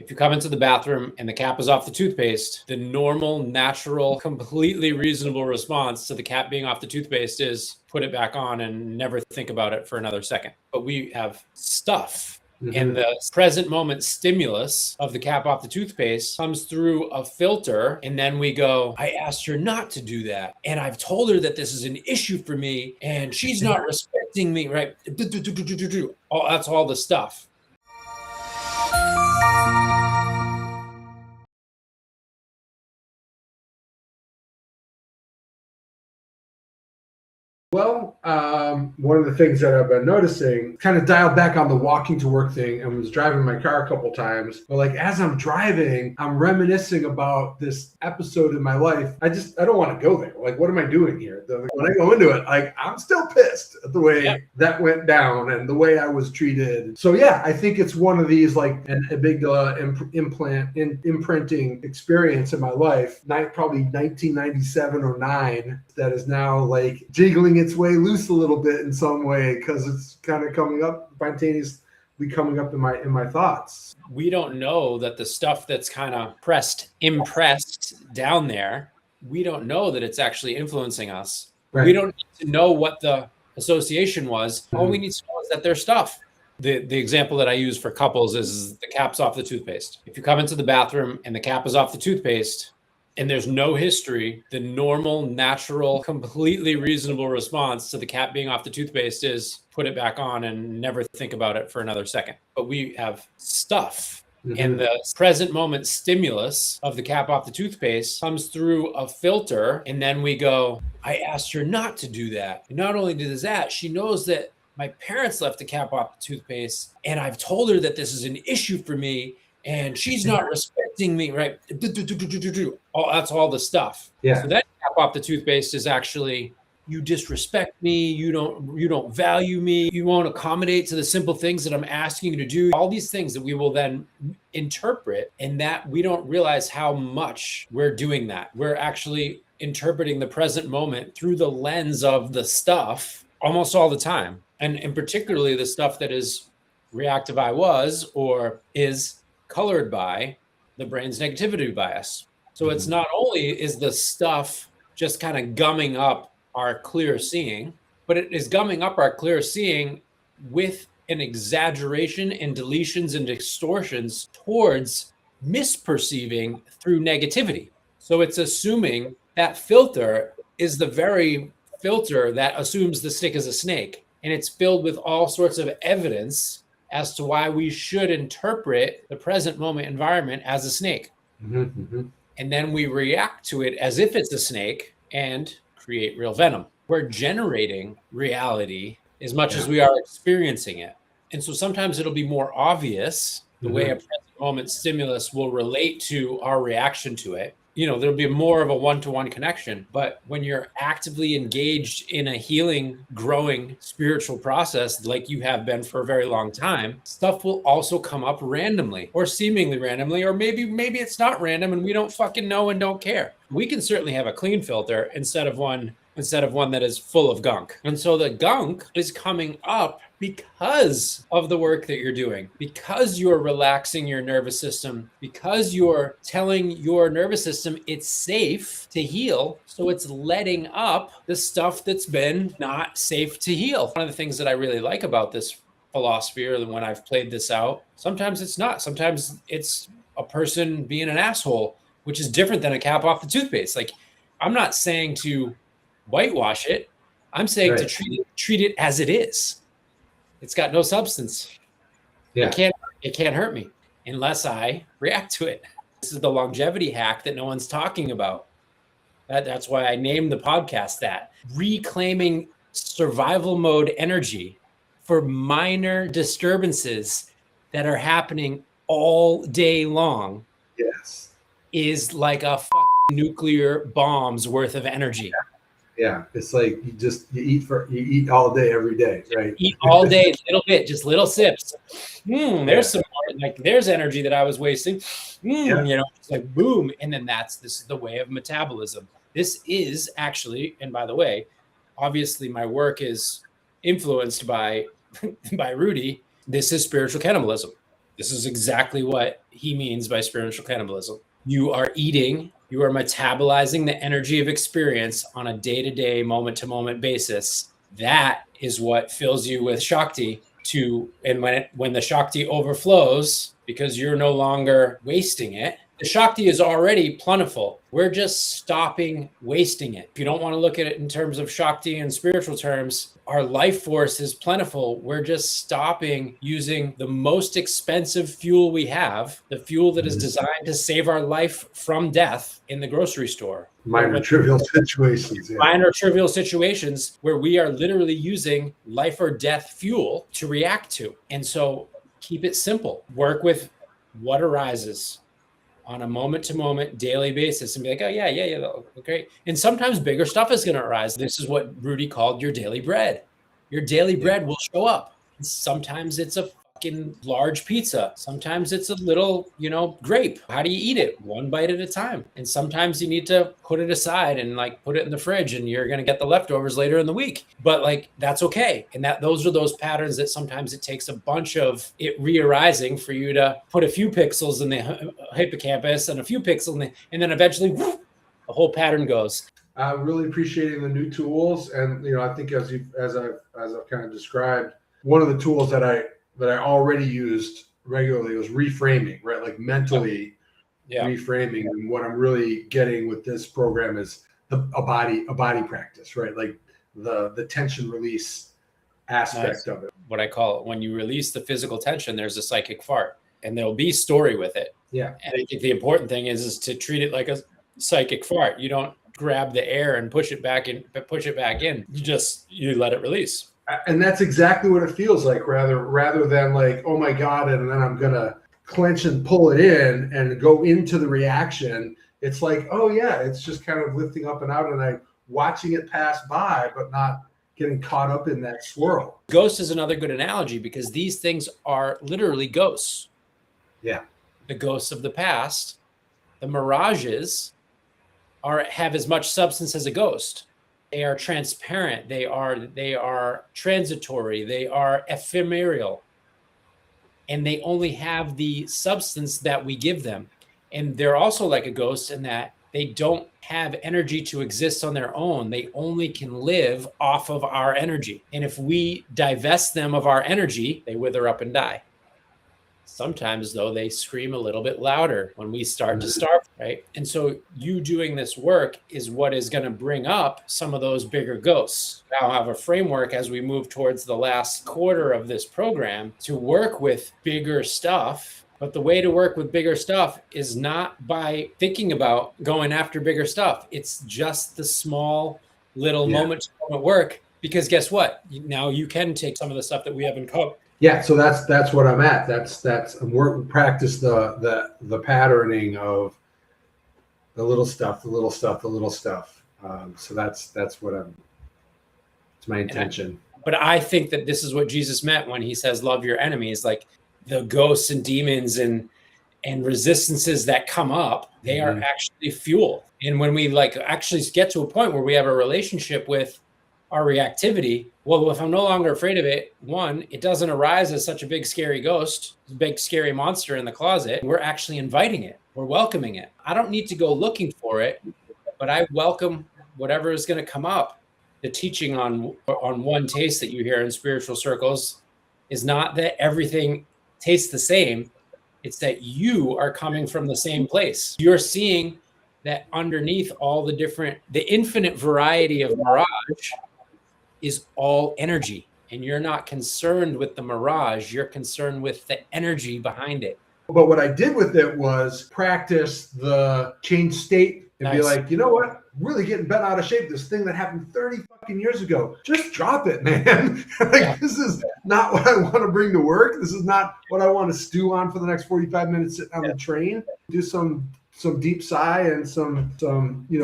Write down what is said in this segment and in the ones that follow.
If you come into the bathroom and the cap is off the toothpaste, the normal, natural, completely reasonable response to the cap being off the toothpaste is put it back on and never think about it for another second. But we have stuff. And the present moment stimulus of the cap off the toothpaste comes through a filter. And then we go, I asked her not to do that. And I've told her that this is an issue for me and she's not respecting me, right? That's all the stuff. Well, one of the things that I've been noticing, kind of dialed back on the walking to work thing and was driving my car a couple times. But like as I'm driving, I'm reminiscing about this episode in my life. I don't want to go there. Like, what am I doing here? When I go into it, like I'm still pissed at the way that went down and the way I was treated. So yeah, I think it's one of these like a big imprinting experience in my life. Probably 1997 or 9 that is now like jiggling its way loose a little bit in some way because it's kind of coming up spontaneously coming up in my thoughts. We don't know that the stuff that's kind of impressed down there, we don't know that it's actually influencing us. Right. We don't need to know what the association was. All we need to know is that there's stuff. The example that I use for couples is the cap's off the toothpaste. If you come into the bathroom and the cap is off the toothpaste, and there's no history, the normal, natural, completely reasonable response to the cap being off the toothpaste is put it back on and never think about it for another second. But we have stuff. And the present moment stimulus of the cap off the toothpaste comes through a filter. And then we go, I asked her not to do that. And not only does that, she knows that my parents left the cap off the toothpaste. And I've told her that this is an issue for me. And she's not respecting me, right? That's all the stuff. Yeah. So that cap off the toothpaste is actually, you disrespect me, you don't value me, you won't accommodate to the simple things that I'm asking you to do. All these things that we will then interpret, and that we don't realize how much we're doing that. We're actually interpreting the present moment through the lens of the stuff almost all the time. And particularly the stuff that is reactive I was or is colored by the brain's negativity bias. So it's not only is the stuff just kind of gumming up our clear seeing, but it is gumming up our clear seeing with an exaggeration and deletions and distortions towards misperceiving through negativity. So it's assuming that filter is the very filter that assumes the stick is a snake. And it's filled with all sorts of evidence as to why we should interpret the present moment environment as a snake. And then we react to it as if it's a snake and create real venom. We're generating reality as much as we are experiencing it. And so sometimes it'll be more obvious the way a present moment stimulus will relate to our reaction to it. You know, there'll be more of a one-to-one connection. But when you're actively engaged in a healing, growing spiritual process, like you have been for a very long time, stuff will also come up randomly or seemingly randomly, or maybe it's not random and we don't fucking know and don't care. We can certainly have a clean filter instead of one that is full of gunk. And so the gunk is coming up because of the work that you're doing, because you're relaxing your nervous system, because you're telling your nervous system it's safe to heal. So it's letting up the stuff that's been not safe to heal. One of the things that I really like about this philosophy, or when I've played this out, sometimes it's not. Sometimes it's a person being an asshole, which is different than a cap off the toothpaste. Like, I'm not saying to whitewash it. I'm saying to treat it as it is. It's got no substance. It can't hurt me unless I react to it. This is the longevity hack that no one's talking about. That's why I named the podcast that. Reclaiming survival mode energy for minor disturbances that are happening all day long. Yes. Is like a nuclear bomb's worth of energy. Yeah, it's like you eat all day, every day, right? Eat all day, little bit, just little sips. There's some more, like there's energy that I was wasting. You know, it's like boom, and then this is the way of metabolism. This is actually, and by the way, obviously my work is influenced by Rudy. This is spiritual cannibalism. This is exactly what he means by spiritual cannibalism. You are eating, you are metabolizing the energy of experience on a day-to-day, moment-to-moment basis. That is what fills you with Shakti and when the Shakti overflows, because you're no longer wasting it, the Shakti is already plentiful. We're just stopping wasting it. If you don't want to look at it in terms of Shakti and spiritual terms, our life force is plentiful. We're just stopping using the most expensive fuel we have, the fuel that is designed to save our life from death in the grocery store. Minor trivial situations. Yeah. Minor trivial situations where we are literally using life or death fuel to react to. And so keep it simple. Work with what arises on a moment-to-moment daily basis and be like, oh, yeah, great. And sometimes bigger stuff is going to arise. This is what Rudy called your daily bread. Your daily bread will show up. Sometimes it's a fucking large pizza. Sometimes it's a little, grape. How do you eat it? One bite at a time. And sometimes you need to put it aside and put it in the fridge, and you're going to get the leftovers later in the week. But that's okay. And those are those patterns that sometimes it takes a bunch of it re-arising for you to put a few pixels in the hippocampus and a few pixels and then eventually the whole pattern goes. Really appreciating the new tools. And, I think as I've kind of described, one of the tools that I already used regularly was reframing, right? Like mentally reframing. And what I'm really getting with this program is a body practice, right? Like the tension release aspect of it. What I call it, when you release the physical tension, there's a psychic fart, and there'll be story with it. Yeah. And I think the important thing is to treat it like a psychic fart. You don't grab the air and push it back in. You let it release. And that's exactly what it feels like, rather than like, oh my God, and then I'm gonna clench and pull it in and go into the reaction. It's like, oh yeah, it's just kind of lifting up and out, and I'm watching it pass by, but not getting caught up in that swirl. Ghost is another good analogy because these things are literally ghosts. Yeah. The ghosts of the past, the mirages have as much substance as a ghost. They are transparent. They are transitory. They are ephemeral. And they only have the substance that we give them. And they're also like a ghost in that they don't have energy to exist on their own. They only can live off of our energy. And if we divest them of our energy, they wither up and die. Sometimes, though, they scream a little bit louder when we start to starve, right? And so you doing this work is what is going to bring up some of those bigger ghosts. I'll have a framework as we move towards the last quarter of this program to work with bigger stuff. But the way to work with bigger stuff is not by thinking about going after bigger stuff. It's just the small little moment-to-moment work. Because guess what? Now you can take some of the stuff that we haven't covered. Yeah, so that's what I'm at. That's practice the patterning of the little stuff. So that's what it's my intention. But I think that this is what Jesus meant when he says, love your enemies. Like the ghosts and demons and resistances that come up, they are actually fuel. And when we actually get to a point where we have a relationship with our reactivity, well, if I'm no longer afraid of it, one, it doesn't arise as such a big, scary ghost, big, scary monster in the closet. We're actually inviting it. We're welcoming it. I don't need to go looking for it, but I welcome whatever is going to come up. The teaching on one taste that you hear in spiritual circles is not that everything tastes the same. It's that you are coming from the same place. You're seeing that underneath all the infinite variety of Mirage is all energy, and you're not concerned with the mirage, you're concerned with the energy behind it. But what I did with it was practice the change state and be like, you know what, really getting bent out of shape, this thing that happened 30 fucking years ago, just drop it, man. This is not what I want to bring to work. This is not what I want to stew on for the next 45 minutes sitting on the train. Do some deep sigh and some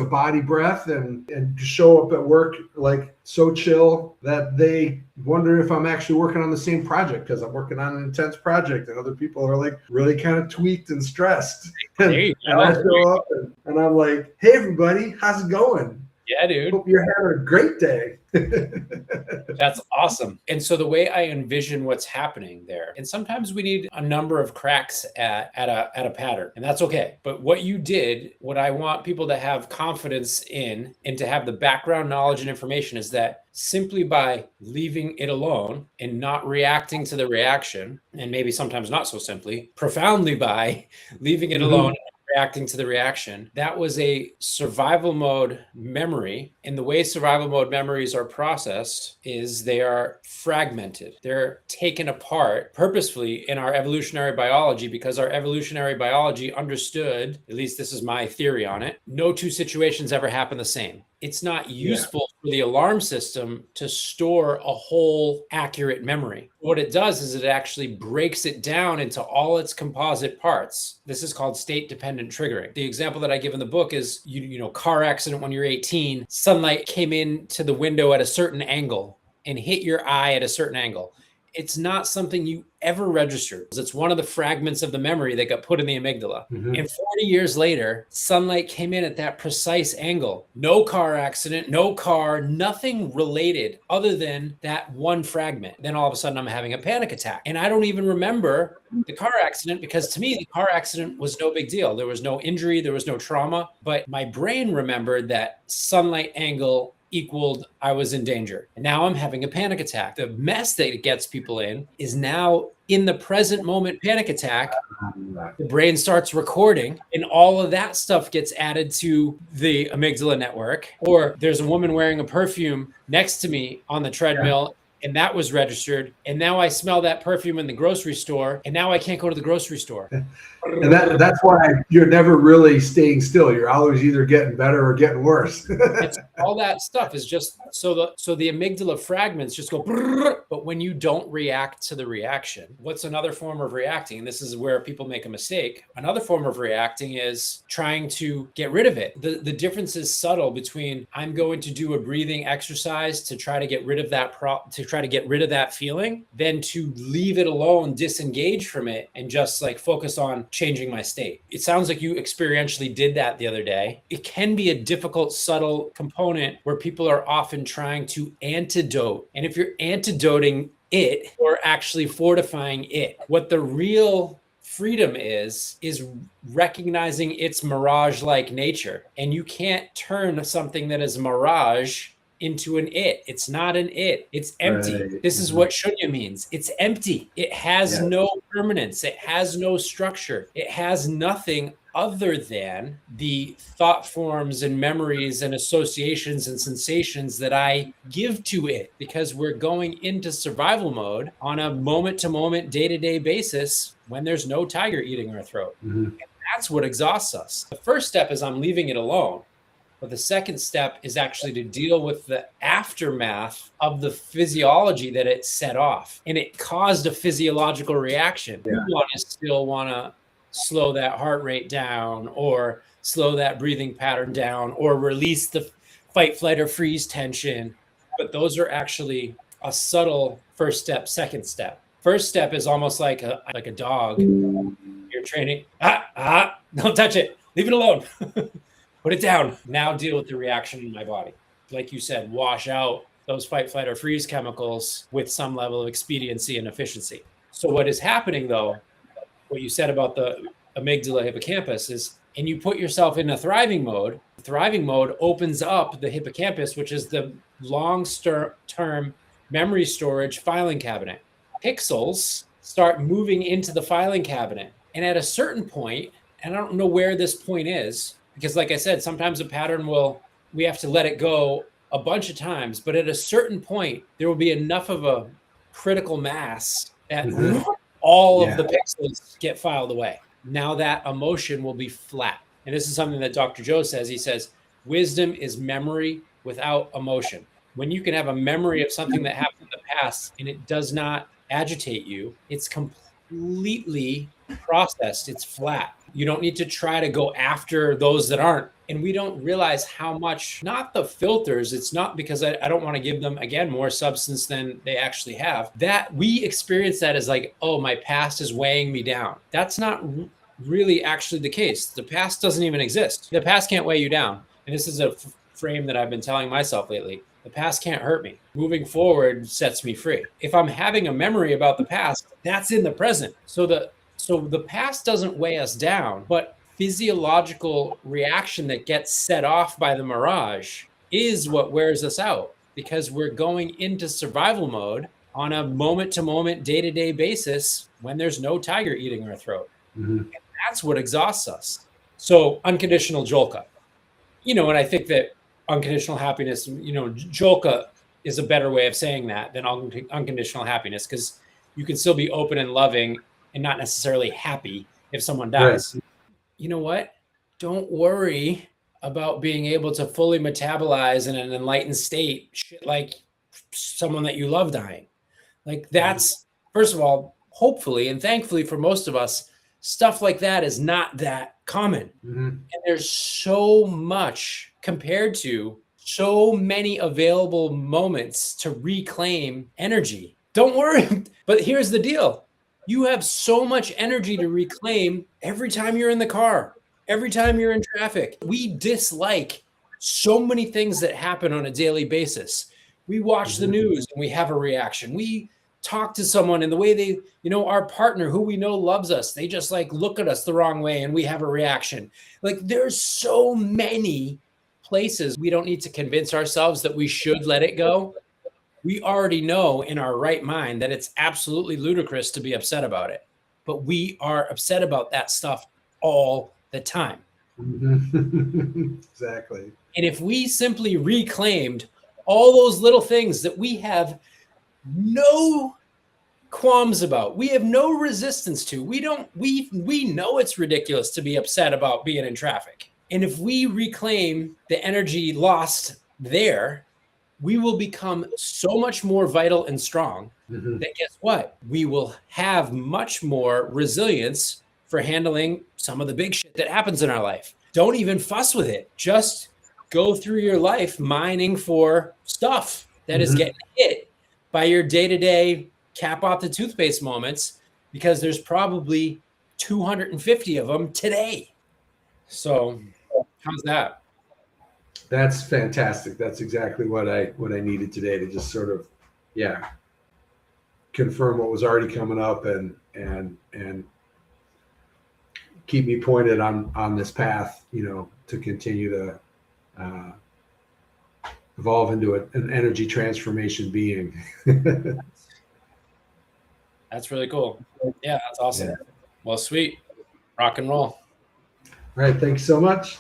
body breath and show up at work like so chill that they wonder if I'm actually working on the same project, because I'm working on an intense project and other people are like really kind of tweaked and stressed. And I show up and I'm like, hey everybody, how's it going? Yeah, dude. Hope you're having a great day. That's awesome. And so the way I envision what's happening there, and sometimes we need a number of cracks at a pattern, and that's okay. But what you did, what I want people to have confidence in and to have the background knowledge and information is that simply by leaving it alone and not reacting to the reaction, and maybe sometimes not so simply, profoundly by leaving it alone, reacting to the reaction, that was a survival mode memory. And the way survival mode memories are processed is they are fragmented. They're taken apart purposefully in our evolutionary biology because our evolutionary biology understood, at least this is my theory on it, no two situations ever happen the same. It's not useful for the alarm system to store a whole accurate memory. What it does is it actually breaks it down into all its composite parts. This is called state dependent triggering. The example that I give in the book is, you know, car accident when you're 18, sunlight came into the window at a certain angle and hit your eye at a certain angle. It's not something you ever registered. It's one of the fragments of the memory that got put in the amygdala. And 40 years later, sunlight came in at that precise angle. No car accident, no car, nothing related other than that one fragment. Then all of a sudden I'm having a panic attack. And I don't even remember the car accident because to me, the car accident was no big deal. There was no injury, there was no trauma, but my brain remembered that sunlight angle equaled I was in danger. And now I'm having a panic attack. The mess that it gets people in is now in the present moment panic attack. The brain starts recording and all of that stuff gets added to the amygdala network. Or there's a woman wearing a perfume next to me on the treadmill. And that was registered. And now I smell that perfume in the grocery store. And now I can't go to the grocery store. And that's why you're never really staying still. You're always either getting better or getting worse. It's, all that stuff is just so the amygdala fragments just go. But when you don't react to the reaction, what's another form of reacting? And this is where people make a mistake. Another form of reacting is trying to get rid of it. The difference is subtle between I'm going to do a breathing exercise to try to get rid of that try to get rid of that feeling, than to leave it alone, disengage from it, and just like focus on changing my state. It sounds like you experientially did that the other day. It can be a difficult, subtle component where people are often trying to antidote. And if you're antidoting it or actually fortifying it, what the real freedom is recognizing its mirage-like nature. And you can't turn something that is mirage into an it. It's not an it. It's empty. Right. This is what shunya means. It's empty. It has no permanence. It has no structure. It has nothing other than the thought forms and memories and associations and sensations that I give to it, because we're going into survival mode on a moment-to-moment, day-to-day basis when there's no tiger eating our throat. And that's what exhausts us. The first step is I'm leaving it alone. But the second step is actually to deal with the aftermath of the physiology that it set off. And it caused a physiological reaction. You still want to slow that heart rate down, or slow that breathing pattern down, or release the fight, flight, or freeze tension. But those are actually a subtle first step, second step. First step is almost like a dog. You're training. Don't touch it. Leave it alone. Put it down. Now deal with the reaction in my body. Like you said, wash out those fight, flight, or freeze chemicals with some level of expediency and efficiency. So what is happening, though, what you said about the amygdala hippocampus is, and you put yourself in a thriving mode. Thriving mode opens up the hippocampus, which is the long-term memory storage filing cabinet. Pixels start moving into the filing cabinet. And at a certain point, and I don't know where this point is, because like I said, sometimes a pattern we have to let it go a bunch of times, but at a certain point, there will be enough of a critical mass that all of the pixels get filed away. Now that emotion will be flat. And this is something that Dr. Joe says. He says, wisdom is memory without emotion. When you can have a memory of something that happened in the past and it does not agitate you, it's completely processed. It's flat. You don't need to try to go after those that aren't. And we don't realize how much, not the filters, it's not because I don't want to give them, again, more substance than they actually have, that we experience that as like, oh, my past is weighing me down. That's not really actually the case. The past doesn't even exist. The past can't weigh you down. And this is a frame that I've been telling myself lately. The past can't hurt me. Moving forward sets me free. If I'm having a memory about the past, that's in the present. So the past doesn't weigh us down, but physiological reaction that gets set off by the Mirage is what wears us out, because we're going into survival mode on a moment to moment, day to day basis when there's no tiger eating our throat. Mm-hmm. And that's what exhausts us. So unconditional Jolka, and I think that unconditional happiness, Jolka is a better way of saying that than unconditional happiness, because you can still be open and loving and not necessarily happy if someone dies. Right. You know what? Don't worry about being able to fully metabolize in an enlightened state, shit like someone that you love dying. Like that's, first of all, hopefully and thankfully for most of us, stuff like that is not that common. Mm-hmm. And there's so much compared to so many available moments to reclaim energy. Don't worry. But here's the deal. You have so much energy to reclaim every time you're in the car, every time you're in traffic. We dislike so many things that happen on a daily basis. We watch the news and we have a reaction. We talk to someone and the way they, our partner who we know loves us, they just like look at us the wrong way and we have a reaction. Like there's so many places we don't need to convince ourselves that we should let it go. We already know in our right mind that it's absolutely ludicrous to be upset about it, but we are upset about that stuff all the time. Exactly. And if we simply reclaimed all those little things that we have no qualms about, we have no resistance to, we know it's ridiculous to be upset about being in traffic. And if we reclaim the energy lost there, we will become so much more vital and strong that guess what? We will have much more resilience for handling some of the big shit that happens in our life. Don't even fuss with it. Just go through your life mining for stuff that is getting hit by your day-to-day cap off the toothpaste moments, because there's probably 250 of them today. So how's that? That's fantastic. That's exactly what I needed today, to just sort of, confirm what was already coming up and keep me pointed on this path, to continue to evolve into an energy transformation being. That's really cool. Yeah, that's awesome. Yeah. Well, sweet. Rock and roll. All right. Thanks so much.